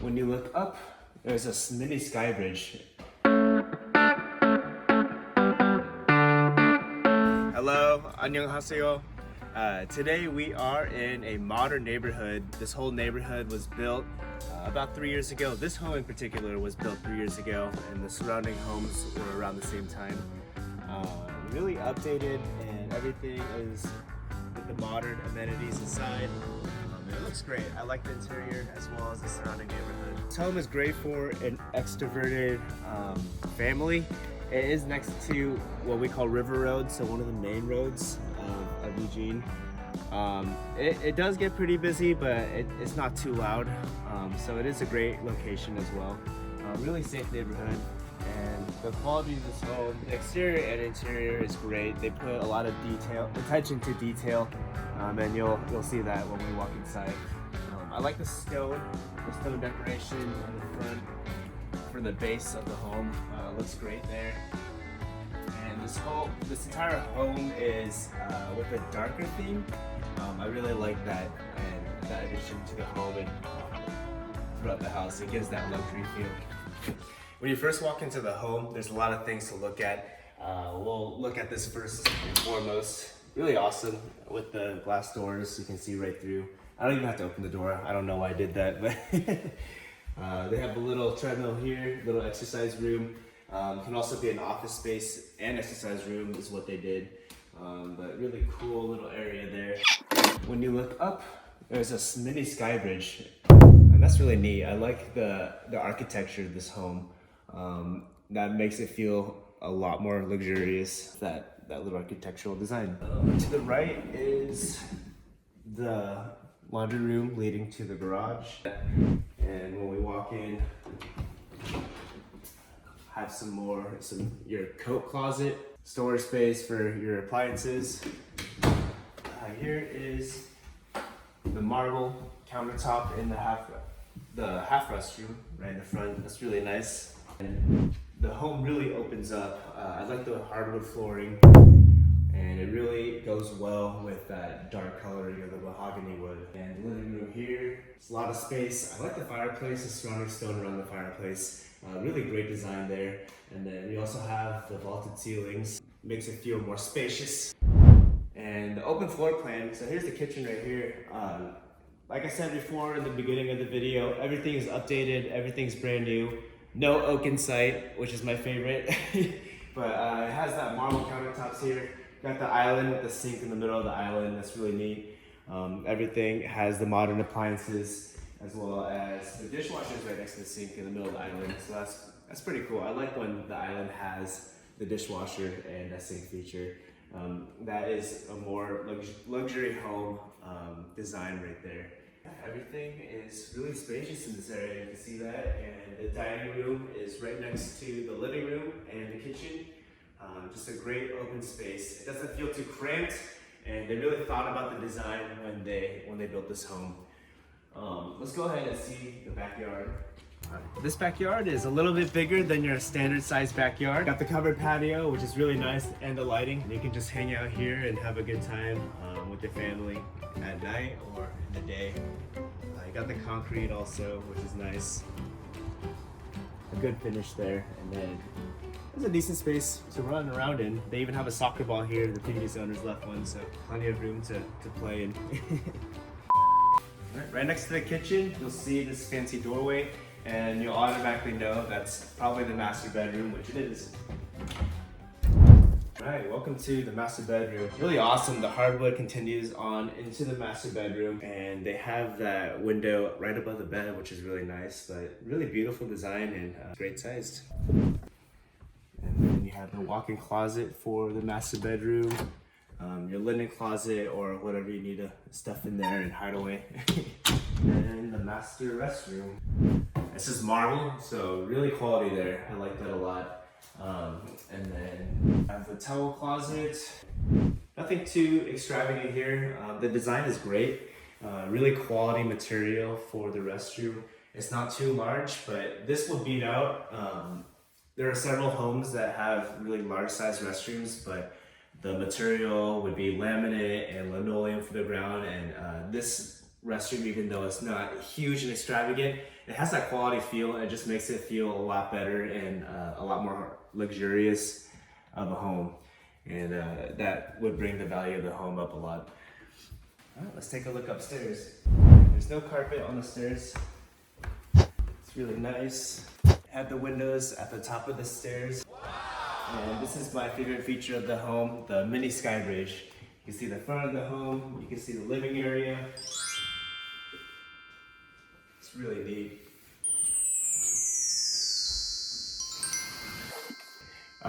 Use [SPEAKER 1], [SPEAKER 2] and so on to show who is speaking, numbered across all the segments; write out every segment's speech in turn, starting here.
[SPEAKER 1] When you look up, there's a mini sky bridge. Hello, 안녕하세요. Today we are in a modern neighborhood. This whole neighborhood was built about 3 years ago. This home in particular was built 3 years ago, and the surrounding homes were around the same time. Really updated, and everything is with the modern amenities inside. It looks great. I like the interior as well as the surrounding neighborhood. This home is great for an extroverted family. It is next to what we call River Road, so one of the main roads of Eugene. It does get pretty busy, but it's not too loud. So it is a great location as well. Really safe neighborhood. And the quality of this home, the exterior and interior is great. They put a lot of attention to detail, and you'll see that when we walk inside. I like the stone decoration in the front for the base of the home. Looks great there. And this entire home is with a darker theme. I really like that, and that addition to the home and throughout the house. It gives that luxury feel. When you first walk into the home, there's a lot of things to look at. We'll look at this first and foremost. Really awesome with the glass doors. You can see right through. I don't even have to open the door. I don't know why I did that, but they have a little treadmill here, little exercise room. Can also be an office space and exercise room is what they did. But really cool little area there. When you look up, there's a mini sky bridge. And that's really neat. I like the architecture of this home. That makes it feel a lot more luxurious, that little architectural design. To the right is the laundry room leading to the garage. And when we walk in, have your coat closet, storage space for your appliances. Here is the marble countertop in the half restroom right in the front. That's really nice. And the home really opens up. I like the hardwood flooring, and it really goes well with that dark coloring of the mahogany wood. And the living room here, it's a lot of space. I like the fireplace, the surrounding stone around the fireplace. Really great design there. And then we also have the vaulted ceilings. Makes it feel more spacious. And the open floor plan. So here's the kitchen right here. Like I said before in the beginning of the video, everything is updated, everything's brand new. No oak in sight, which is my favorite. But it has that marble countertops here. Got the island with the sink in the middle of the island. That's really neat. Everything has the modern appliances, as well as the dishwasher is right next to the sink in the middle of the island. So that's pretty cool. I like when the island has the dishwasher and that sink feature. That is a more luxury home design right there. Everything is really spacious in this area, you can see that, and the dining room is right next to the living room and the kitchen. Just a great open space. It doesn't feel too cramped, and they really thought about the design when they built this home. Let's go ahead and see the backyard. This backyard is a little bit bigger than your standard size backyard. Got the covered patio, which is really nice, and the lighting. You can just hang out here and have a good time with your family at night or in the day. You got the concrete also, which is nice. A good finish there, and then there's a decent space to run around in. They even have a soccer ball here. The previous owners left one, so plenty of room to play in. Right next to the kitchen, you'll see this fancy doorway, and you'll automatically know that's probably the master bedroom, which it is. Alright, welcome to the master bedroom. Really awesome. The hardwood continues on into the master bedroom, and they have that window right above the bed, which is really nice, but really beautiful design and great sized. And then you have the walk-in closet for the master bedroom. Your linen closet or whatever you need to stuff in there and hide away. And the master restroom. This is marble, so really quality there. I like that a lot. And then I have the towel closet. Nothing too extravagant here. The design is great. Really quality material for the restroom. It's not too large, but this will beat out. There are several homes that have really large size restrooms, but the material would be laminate and linoleum for the ground, and this restroom, even though it's not huge and extravagant. It has that quality feel, and it just makes it feel a lot better and a lot more luxurious of a home. And that would bring the value of the home up a lot. All right, let's take a look upstairs. There's no carpet on the stairs. It's really nice. Have the windows at the top of the stairs. And this is my favorite feature of the home, the mini sky bridge. You can see the front of the home, you can see the living area. It's really neat.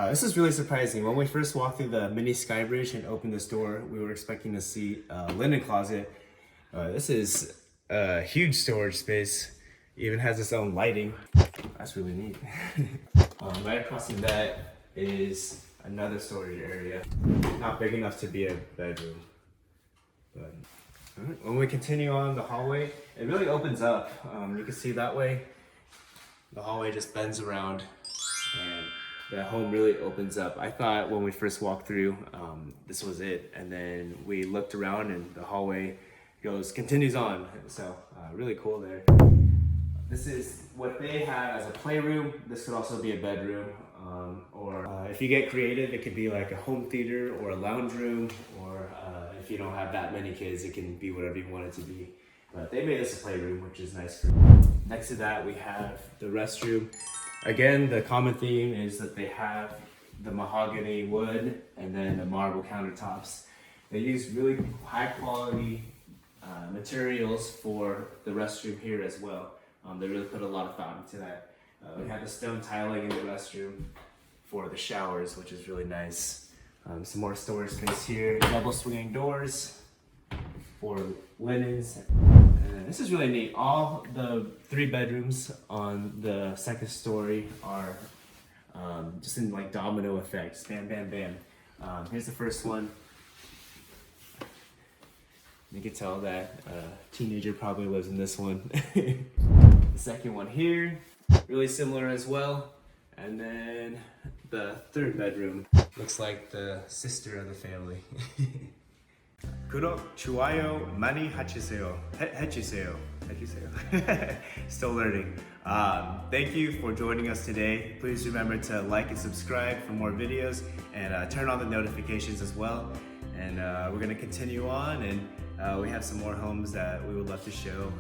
[SPEAKER 1] This is really surprising. When we first walked through the mini sky bridge and opened this door, we were expecting to see a linen closet. This is a huge storage space. Even has its own lighting. That's really neat. Right across from that is another storage area. Not big enough to be a bedroom. But when we continue on the hallway, it really opens up. You can see that way. The hallway just bends around and the home really opens up. I thought when we first walked through, this was it. And then we looked around and the hallway continues on. So really cool there. This is what they have as a playroom. This could also be a bedroom. Or if you get creative, it could be like a home theater or a lounge room. Or if you don't have that many kids, it can be whatever you want it to be. But they made this a playroom, which is nice. Next to that, we have the restroom. Again, the common theme is that they have the mahogany wood and then the marble countertops. They use really high quality materials for the restroom here as well. They really put a lot of thought into that. We have the stone tiling in the restroom for the showers, which is really nice. Some more storage space here, double swinging doors for linens. And this is really neat. All the 3 bedrooms on the second story are just in like domino effects. Bam, bam, bam. Here's the first one. You can tell that a teenager probably lives in this one. The second one here, really similar as well. And then the third bedroom looks like the sister of the family. 구독, 좋아요 많이 해주세요. 해주세요. Still learning. Thank you for joining us today. Please remember to like and subscribe for more videos and turn on the notifications as well. And we're going to continue on, and we have some more homes that we would love to show